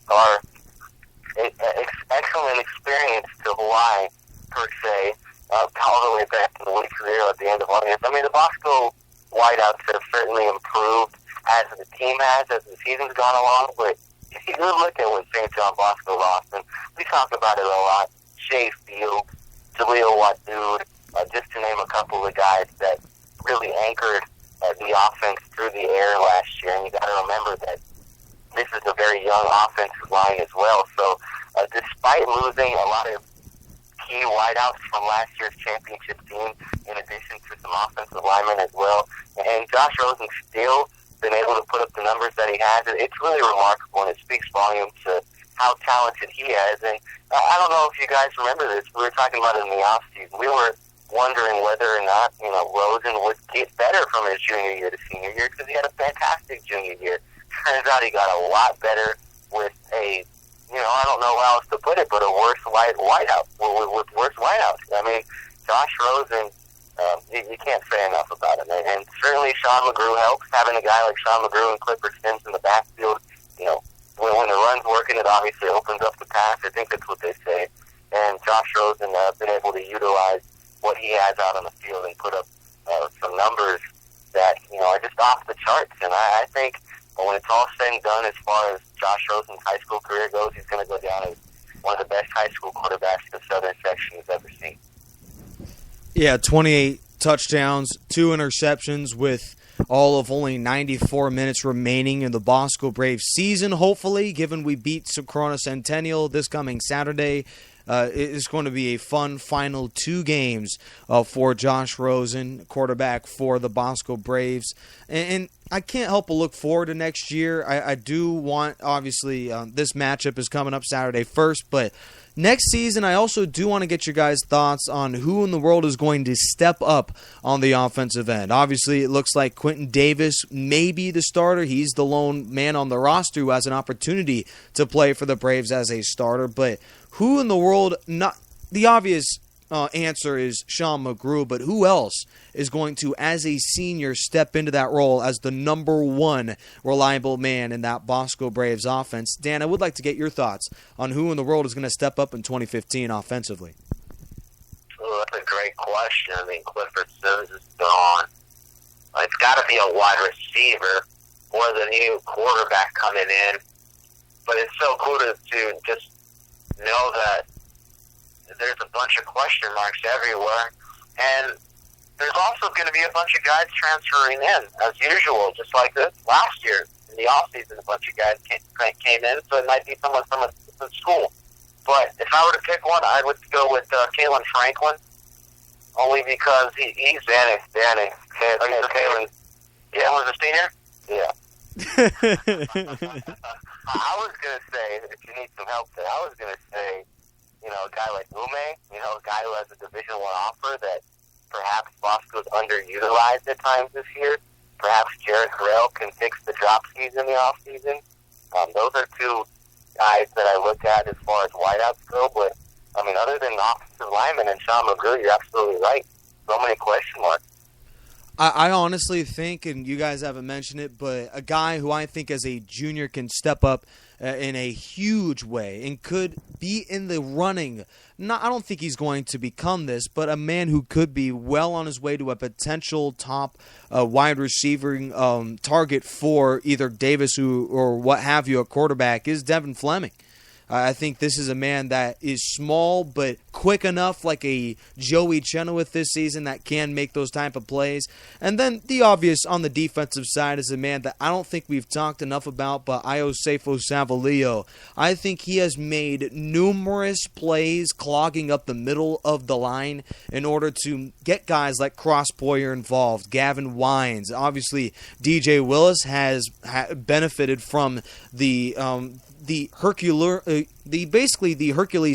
are excellent experience to Hawaii, per se, all the way back to the league career at the end of August. I mean, the Bosco wideouts have certainly improved as the team has, as the season's gone along, but if you look at what St. John Bosco lost, and we talk about it a lot, Shea Fields, Jaleel Wadud, just to name a couple of guys that really anchored the offense through the air last year, and you got to remember that this is a very young offensive line as well. So despite losing a lot of key wideouts from last year's championship team, in addition to some offensive linemen as well, and Josh Rosen still been able to put up the numbers that he has, it's really remarkable, and it speaks volumes to how talented he is. And I don't know if you guys remember this. We were talking about it in the offseason. We were wondering whether or not, Rosen would get better from his junior year to senior year, because he had a fantastic junior year. Turns out he got a lot better with a, I don't know how else to put it, but a worse wideout, with worse wideouts. I mean, Josh Rosen, you can't say enough about him. And certainly Sean McGrew helps. Having a guy like Sean McGrew and Clifford Sims in the backfield, when the run's working, it obviously opens up the pass. I think that's what they say. And Josh Rosen been able to utilize what he has out on the field and put up some numbers that, are just off the charts. And I think when it's all said and done, as far as Josh Rosen's high school career goes, he's going to go down as one of the best high school quarterbacks the Southern section has ever seen. Yeah, 28 touchdowns, 2 interceptions with all of only 94 minutes remaining in the Bosco Braves season. Hopefully, given we beat Corona Centennial this coming Saturday, it's going to be a fun final 2 games for Josh Rosen, quarterback for the Bosco Braves. And I can't help but look forward to next year. I do want, obviously, this matchup is coming up Saturday first, but next season, I also do want to get your guys' thoughts on who in the world is going to step up on the offensive end. Obviously, it looks like Quentin Davis may be the starter. He's the lone man on the roster who has an opportunity to play for the Braves as a starter. But who in the world, not the obvious answer is Sean McGrew, but who else is going to, as a senior, step into that role as the number 1 reliable man in that Bosco Braves offense? Dan, I would like to get your thoughts on who in the world is going to step up in 2015 offensively. Oh, that's a great question. I mean, Clifford Sims is gone. It's got to be a wide receiver or the new quarterback coming in. But it's so cool to just know that there's a bunch of question marks everywhere. And there's also going to be a bunch of guys transferring in, as usual, just like this last year. In the offseason, a bunch of guys came in, so it might be someone from a different school. But if I were to pick one, I would go with Kalen Franklin, only because he's Danny. Kalen, yeah, was a senior? Yeah. I was going to say, if you need some help there, I was going to say, a guy like Ume, a guy who has a Division I offer that perhaps Bosco's underutilized at times this year. Perhaps Jared Harrell can fix the dropsies in the offseason. Those are 2 guys that I look at as far as wideouts go. But, other than offensive lineman and Sean McGrew, you're absolutely right. So many question marks. I honestly think, and you guys haven't mentioned it, but a guy who I think as a junior can step up in a huge way and could be in the running. I don't think he's going to become this, but a man who could be well on his way to a potential top wide receiving target for either Davis or what have you, a quarterback, is Devin Fleming. I think this is a man that is small but quick enough, like a Joey Chenoweth this season, that can make those type of plays. And then the obvious on the defensive side is a man that I don't think we've talked enough about, but Iosefo Savalio. I think he has made numerous plays clogging up the middle of the line in order to get guys like Cross Boyer involved, Gavin Wines. Obviously, DJ Willis has benefited from the Hercules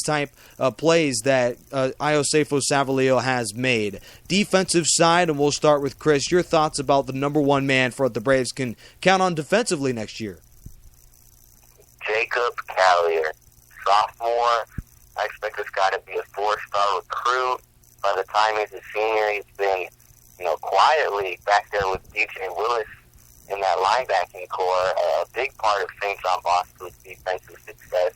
type plays that Iosefo Savalio has made. Defensive side, and we'll start with Chris. Your thoughts about the number 1 man for what the Braves can count on defensively next year? Jacob Callier, sophomore. I expect this guy to be a 4-star recruit. By the time he's a senior, he's been, quietly back there with DJ Willis in that linebacking core, a big part of St. John Bosco's defensive success.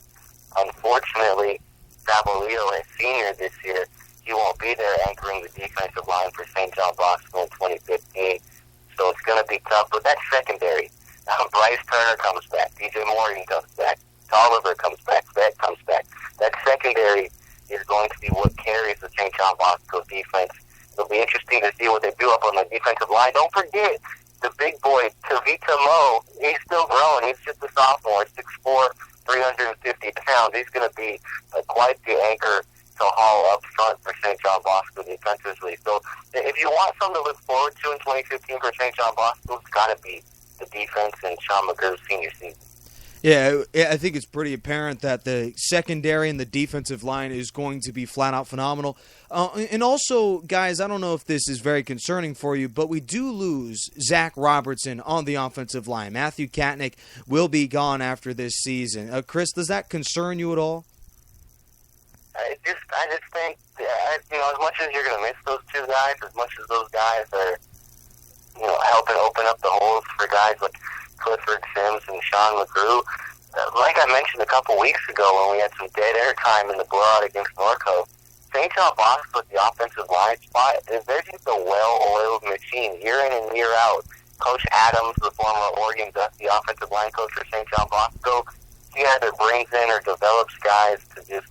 Unfortunately, Sabolito, a senior this year, he won't be there anchoring the defensive line for St. John Bosco in 2015. So it's going to be tough. But that secondary, Bryce Turner comes back, DJ Morgan comes back, Tolliver comes back, Beck comes back. That secondary is going to be what carries the St. John Bosco defense. It'll be interesting to see what they do up on the defensive line. Don't forget the big boy, Tavita Moe. He's still growing. He's just a sophomore, 6'4", 350 pounds. He's going to be quite the anchor to haul up front for St. John Bosco defensively. So if you want something to look forward to in 2015 for St. John Bosco, it's got to be the defense in Sean McGrew's senior season. Yeah, I think it's pretty apparent that the secondary and the defensive line is going to be flat-out phenomenal. And also, guys, I don't know if this is very concerning for you, but we do lose Zach Robertson on the offensive line. Matthew Katnick will be gone after this season. Chris, does that concern you at all? I just think, as much as you're going to miss those two guys, as much as those guys are, helping open up the holes for guys like Clifford Sims and Sean McGrew, like I mentioned a couple weeks ago when we had some dead air time in the blowout against Norco, St. John Bosco, the offensive line spot, they're just a well-oiled machine year in and year out. Coach Adams, the former Oregon Duck, the offensive line coach for St. John Bosco, he either brings in or develops guys to just,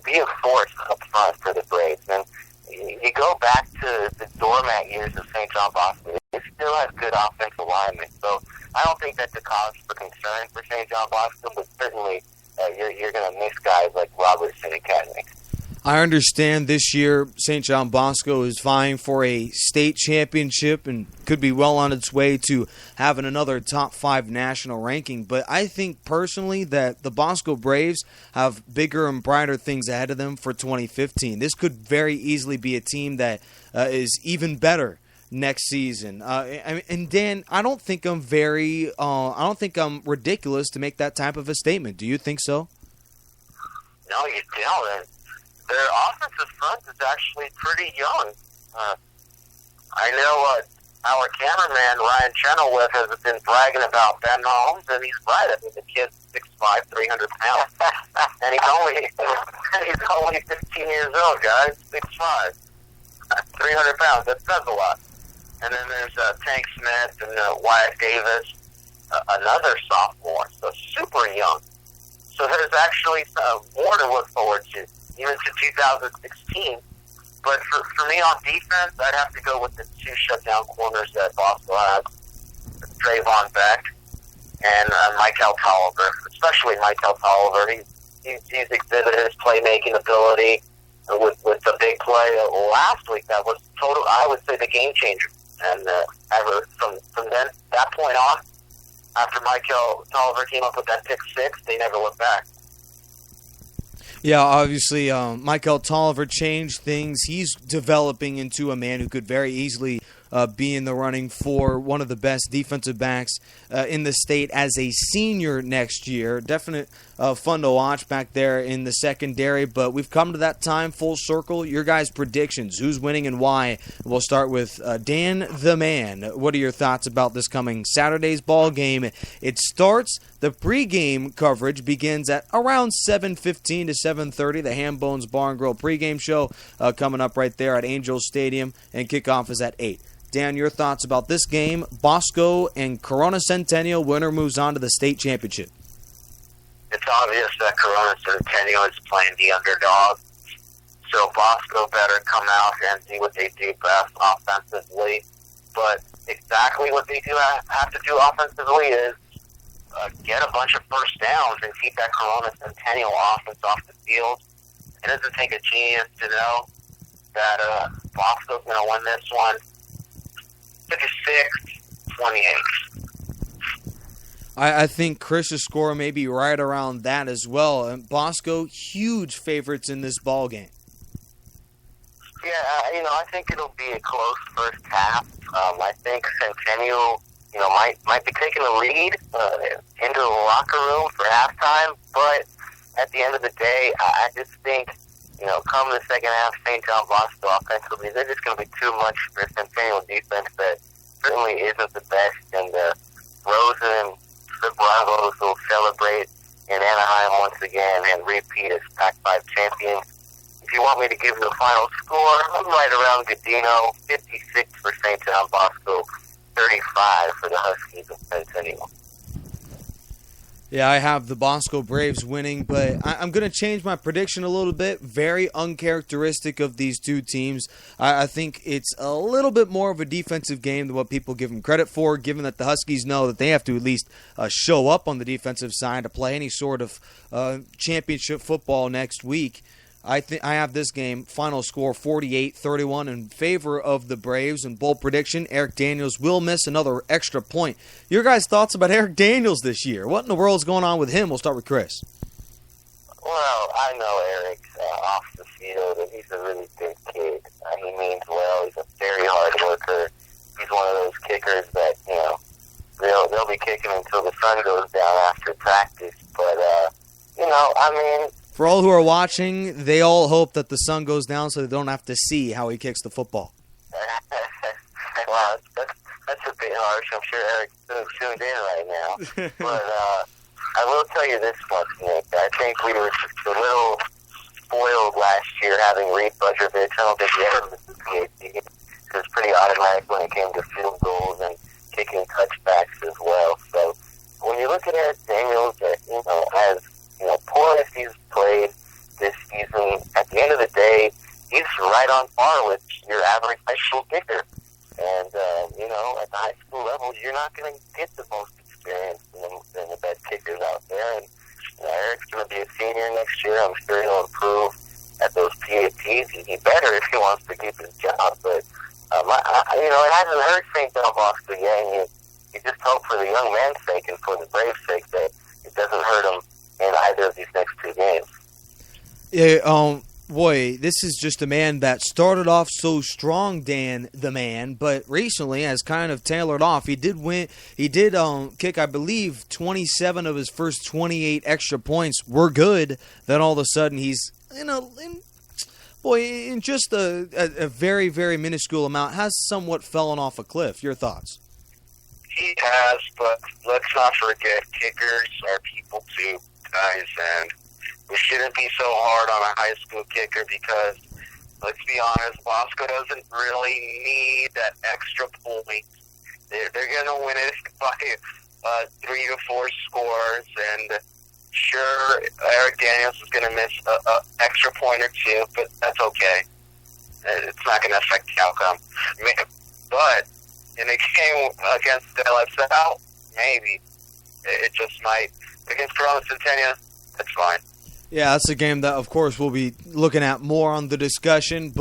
be a force up front for the Braves. And you go back to the doormat years of St. John Bosco, it still has good offensive linemen. So I don't think that's a cause for concern for St. John Bosco, but certainly you're going to miss guys like Robertson and Katnick. I understand this year St. John Bosco is vying for a state championship and could be well on its way to having another top 5 national ranking. But I think personally that the Bosco Braves have bigger and brighter things ahead of them for 2015. This could very easily be a team that is even better next season. And Dan, I don't think I'm ridiculous to make that type of a statement. Do you think so? No, you don't. Their offensive front is actually pretty young. I know our cameraman, Ryan Chenoweth, has been bragging about Ben Holmes, and he's right. I mean, the kid's 6'5", 300 pounds. And he's only 15 years old, guys. 6'5", 300 pounds. That says a lot. And then there's Tank Smith and Wyatt Davis, another sophomore, so super young. So there's actually more to look forward to, even to 2016. But for me on defense, I'd have to go with the 2 shutdown corners that Bosco has, Trayvon Beck and Michael Tolliver, especially Michael Tolliver. He's exhibited his playmaking ability with the big play last week. That was total, I would say, the game changer. And ever from that point on, after Michael Tolliver came up with that pick 6, they never looked back. Yeah, obviously, Michael Tolliver changed things. He's developing into a man who could very easily be in the running for one of the best defensive backs in the state as a senior next year. Definite fun to watch back there in the secondary, but we've come to that time full circle. Your guys' predictions, who's winning and why? We'll start with Dan the Man. What are your thoughts about this coming Saturday's ball game? It starts, the pregame coverage begins at around 7:15 to 7:30. The Ham Bones Bar and Grill pregame show coming up right there at Angel Stadium, and kickoff is at 8. Dan, your thoughts about this game, Bosco and Corona Centennial, winner moves on to the state championship. It's obvious that Corona Centennial is playing the underdog, so Bosco better come out and do what they do best offensively. But exactly what they do have to do offensively is get a bunch of first downs and keep that Corona Centennial offense off the field. It doesn't take a genius to know that Bosco's going to win this one 56-28. I think Chris's score may be right around that as well. And Bosco, huge favorites in this ball game. Yeah, I think it'll be a close first half. I think Centennial, might be taking the lead into the locker room for halftime. But at the end of the day, I just think, come the second half, St. John Bosco offensively, they're just going to be too much for Centennial defense that certainly isn't the best, and Rosen and Bojangles will celebrate in Anaheim once again and repeat as Pac-5 champions. If you want me to give you the final score, I'm right around Godino, 56 for St. John Bosco, 35 for the Huskies of Centennial. Yeah, I have the Bosco Braves winning, but I'm going to change my prediction a little bit. Very uncharacteristic of these two teams. I think it's a little bit more of a defensive game than what people give them credit for, given that the Huskies know that they have to at least show up on the defensive side to play any sort of championship football next week. I have this game, final score 48-31 in favor of the Braves. And bold prediction, Eric Daniels will miss another extra point. Your guys' thoughts about Eric Daniels this year? What in the world is going on with him? We'll start with Chris. Well, I know Eric's off the field, and he's a really good kid. He means well. He's a very hard worker. He's one of those kickers that, they'll be kicking until the sun goes down after practice. But, for all who are watching, they all hope that the sun goes down so they don't have to see how he kicks the football. Wow, that's a bit harsh. I'm sure Eric's tuned in right now. But I will tell you this much, Nick. I think we were just a little spoiled last year having Reed Budrovich. I don't think he ever missed a PhD. It was pretty automatic when it came to field goals and kicking touchbacks as well. So when you look at Eric Daniels, as poor as he's played this season, at the end of the day, he's right on par with your average high school kicker. And, at the high school level, you're not going to get the most experience than the best kickers out there. And Eric's going to be a senior next year. I'm sure he'll improve at those PATs. He better if he wants to keep his job. But, it hasn't hurt St. John Bosco yet. And you just hope for the young man's sake and for the Braves' sake that it doesn't hurt him in either of these next two games. Yeah, boy, this is just a man that started off so strong, Dan the man, but recently has kind of tailored off. He did win. He did kick, I believe, 27 of his first 28 extra points were good. Then all of a sudden he's in just a very, very minuscule amount, has somewhat fallen off a cliff. Your thoughts? He has, but let's not forget kickers are people too, guys, and we shouldn't be so hard on a high school kicker because, let's be honest, Bosco doesn't really need that extra point. They're going to win it by 3 to 4 scores, and sure, Eric Daniels is going to miss an extra point or two, but that's okay. It's not going to affect the outcome. But in a game against LFL, maybe. It just might. Against Corona Centennial, that's fine. Yeah, that's a game that, of course, we'll be looking at more on the discussion.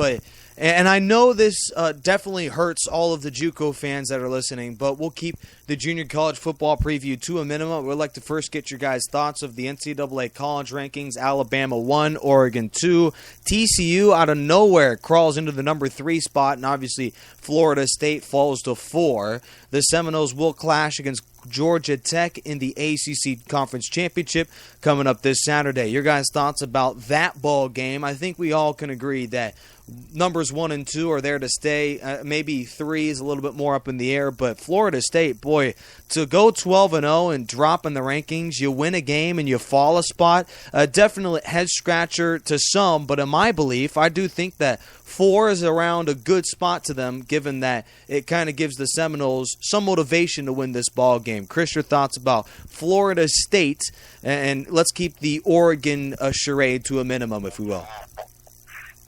And I know this definitely hurts all of the JUCO fans that are listening, but we'll keep the junior college football preview to a minimum. We'd like to first get your guys' thoughts of the NCAA college rankings. Alabama 1, Oregon 2. TCU out of nowhere crawls into the number 3 spot, and obviously Florida State falls to 4. The Seminoles will clash against Georgia Tech in the ACC Conference Championship coming up this Saturday. Your guys' thoughts about that ball game? I think we all can agree that numbers 1 and 2 are there to stay. Maybe 3 is a little bit more up in the air, but Florida State, boy, to go 12-0 and drop in the rankings, you win a game and you fall a spot, definitely head scratcher to some, but in my belief, I do think that 4 is around a good spot to them, given that it kind of gives the Seminoles some motivation to win this ball game. Chris, your thoughts about Florida State, and let's keep the Oregon charade to a minimum, if we will.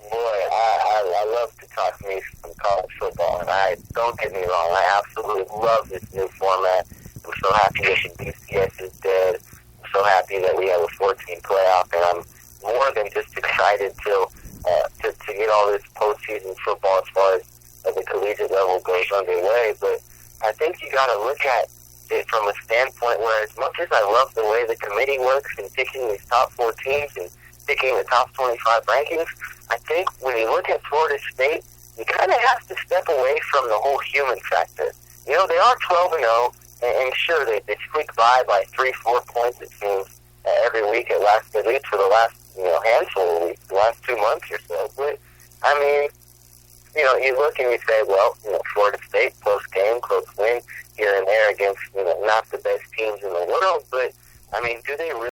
Boy, I love to talk me some college football, and don't get me wrong, I absolutely love this new format. I'm so happy that the BCS is dead. I'm so happy that we have a 14 playoff, and I'm more than just excited to get all this postseason football as far as the collegiate level goes underway. But I think you got to look at it from a standpoint where, as much as I love the way the committee works and picking these top 4 teams and picking the top 25 rankings, I think when you look at Florida State, you kind of have to step away from the whole human factor. They are 12-0, and sure, they squeak by 3-4 points, it seems, every week at least for the last handful of weeks, the last 2 months or so. But, I mean, you look and you say, well, Florida State, close game, close win here and there against, not the best teams in the world, but, I mean, do they really